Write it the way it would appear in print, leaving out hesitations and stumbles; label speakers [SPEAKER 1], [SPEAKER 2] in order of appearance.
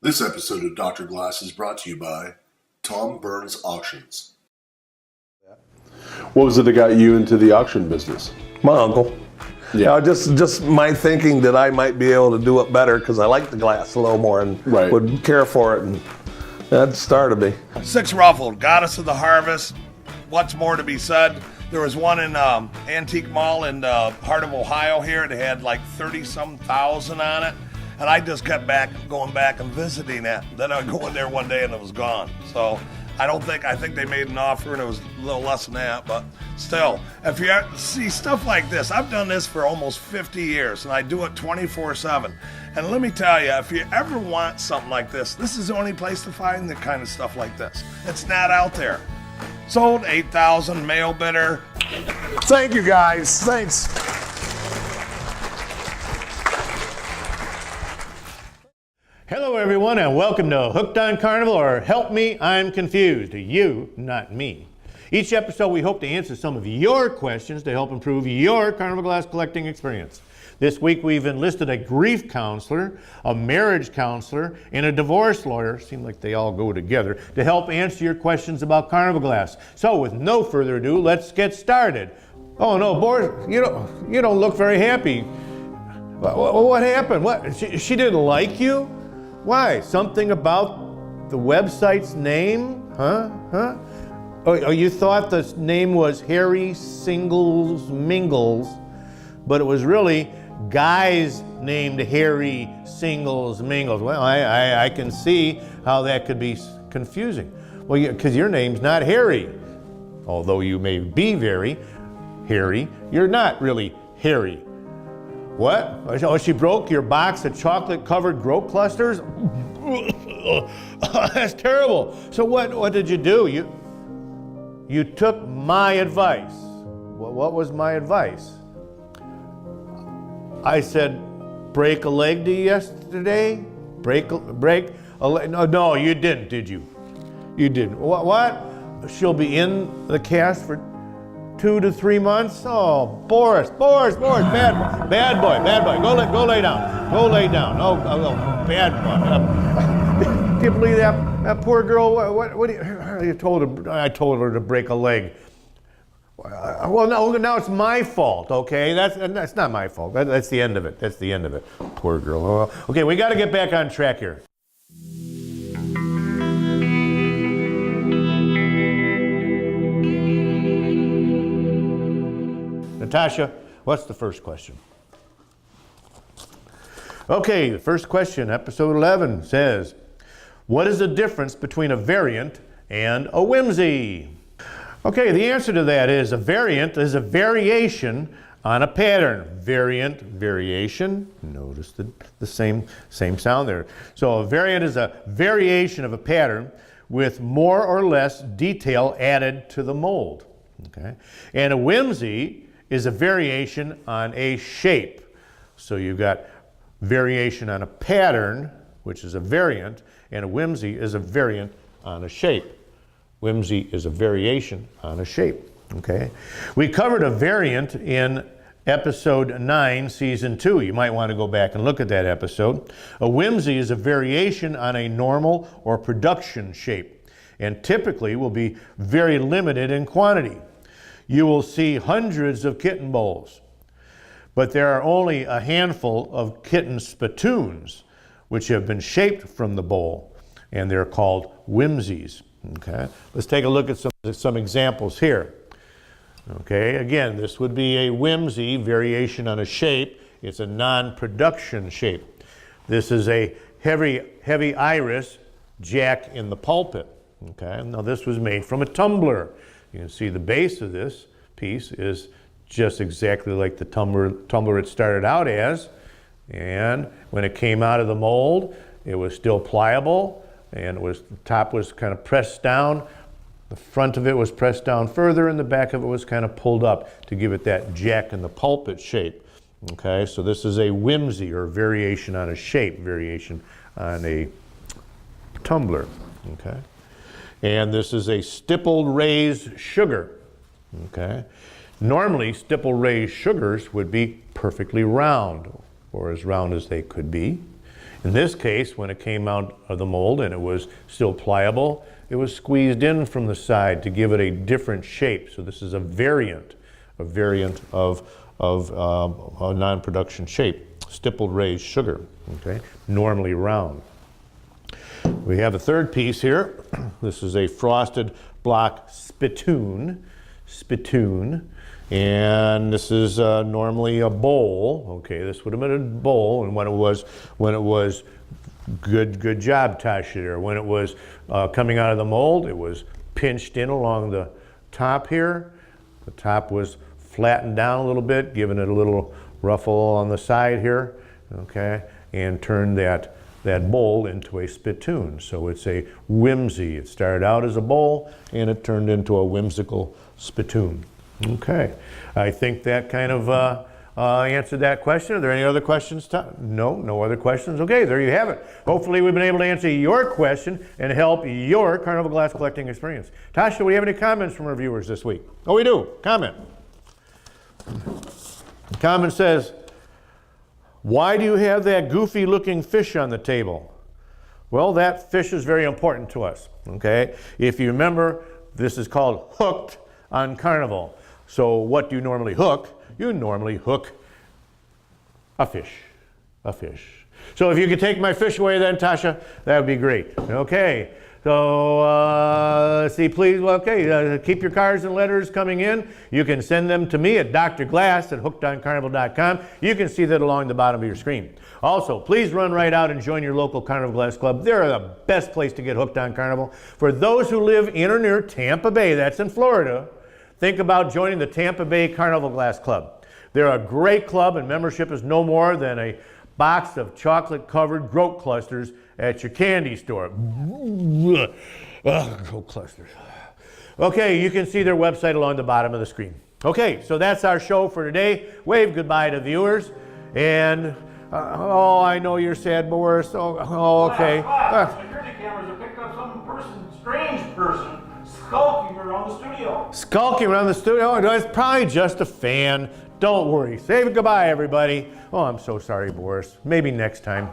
[SPEAKER 1] This episode of Dr. Glass is brought to you by Tom Burns Auctions.
[SPEAKER 2] What was it that got you into the auction business?
[SPEAKER 3] My uncle.
[SPEAKER 2] Yeah.
[SPEAKER 3] Just my thinking that I might be able to do it better because I like the glass a little more and would care for it, and that started me.
[SPEAKER 4] Six Ruffled, Goddess of the Harvest. What's more to be said? There was one in Antique Mall in the heart of Ohio here. It had like 30-some thousand on it. And I just kept going back and visiting it. Then I go in there one day and it was gone. So I think they made an offer and it was a little less than that, but still, if you see stuff like this, I've done this for almost 50 years and I do it 24/7. And let me tell you, if you ever want something like this is the only place to find the kind of stuff like this. It's not out there. Sold 8,000, mail bidder.
[SPEAKER 3] Thank you guys, thanks.
[SPEAKER 5] Hello everyone and welcome to Hooked on Carnival, or Help Me, I'm Confused. You, not me. Each episode we hope to answer some of your questions to help improve your Carnival glass collecting experience. This week we've enlisted a grief counselor, a marriage counselor, and a divorce lawyer, seem like they all go together, to help answer your questions about Carnival glass. So with no further ado, let's get started. Oh no, Boris, you don't look very happy. What happened? What? She didn't like you? Why? Something about the website's name? Huh? Oh, you thought the name was Harry Singles Mingles, but it was really guys named Harry Singles Mingles. Well, I can see how that could be confusing. Well, because your name's not Harry. Although you may be very Harry, you're not really Harry. What? Oh, she broke your box of chocolate-covered groat clusters? That's terrible. So what did you do? You took my advice. What was my advice? I said, break a leg to you yesterday? Break a leg? No, you didn't, did you? You didn't. What? She'll be in the cast for 2 to 3 months? Oh, Boris, bad boy. Go lay down. Oh, bad boy. Do you believe that poor girl? What you told her? I told her to break a leg. Well, no, now it's my fault. Okay, that's not my fault. That's the end of it. Poor girl. Okay, we got to get back on track here. Natasha, what's the first question? Okay, the first question, episode 11, says, what is the difference between a variant and a whimsy? Okay, the answer to that is a variant is a variation on a pattern. Variation, notice the same sound there. So a variant is a variation of a pattern with more or less detail added to the mold. Okay, and a whimsy is a variation on a shape. So you've got variation on a pattern, which is a variant, and a whimsy is a variant on a shape. Whimsy is a variation on a shape, okay? We covered a variant in episode 9, season 2. You might want to go back and look at that episode. A whimsy is a variation on a normal or production shape, and typically will be very limited in quantity. You will see hundreds of kitten bowls, but there are only a handful of kitten spittoons which have been shaped from the bowl, and they're called whimsies. Okay, let's take a look at some examples here. Okay, again, this would be a whimsy, variation on a shape. It's a non-production shape. This is a heavy iris jack in the pulpit. Okay, now this was made from a tumbler. You can see the base of this piece is just exactly like the tumbler it started out as. And when it came out of the mold, it was still pliable, and the top was kind of pressed down. The front of it was pressed down further, and the back of it was kind of pulled up to give it that jack in the pulpit shape. Okay, so this is a whimsy, or variation on a shape, variation on a tumbler. Okay, and this is a stippled raised sugar. Okay, normally stipple raised sugars would be perfectly round, or as round as they could be. In this case, when it came out of the mold and it was still pliable, it was squeezed in from the side to give it a different shape. So this is a variant of a non-production shape, stippled raised sugar, okay, normally round. We have a third piece here. This is a frosted block spittoon, and this is normally a bowl. Okay, this would have been a bowl, and when it was good job, Tasha there. When it was coming out of the mold, it was pinched in along the top here. The top was flattened down a little bit, giving it a little ruffle on the side here, okay, and turned that bowl into a spittoon. So it's a whimsy. It started out as a bowl, and it turned into a whimsical spittoon. Okay, I think that kind of answered that question. Are there any other questions? No other questions? Okay, there you have it. Hopefully we've been able to answer your question and help your Carnival glass collecting experience. Tasha, do we have any comments from our viewers this week? Oh, we do. Comment. The comment says, why do you have that goofy looking fish on the table? Well, that fish is very important to us, okay? If you remember, this is called Hooked on Carnival. So what do you normally hook? You normally hook a fish. So if you could take my fish away then, Tasha, that would be great. Okay, so let's see, please, keep your cards and letters coming in. You can send them to me at drglass@hookedoncarnival.com. You can see that along the bottom of your screen. Also, please run right out and join your local Carnival Glass Club. They're the best place to get hooked on Carnival. For those who live in or near Tampa Bay, that's in Florida, think about joining the Tampa Bay Carnival Glass Club. They're a great club, and membership is no more than a box of chocolate-covered groat clusters at your candy store. Groat clusters. Okay, you can see their website along the bottom of the screen. Okay, so that's our show for today. Wave goodbye to viewers. And, I know you're sad, Boris. Okay.
[SPEAKER 6] Security cameras have picked up some strange person, skulking around the studio.
[SPEAKER 5] Skulking around the studio? Oh, it's probably just a fan. Don't worry. Say goodbye, everybody. Oh, I'm so sorry, Boris. Maybe next time.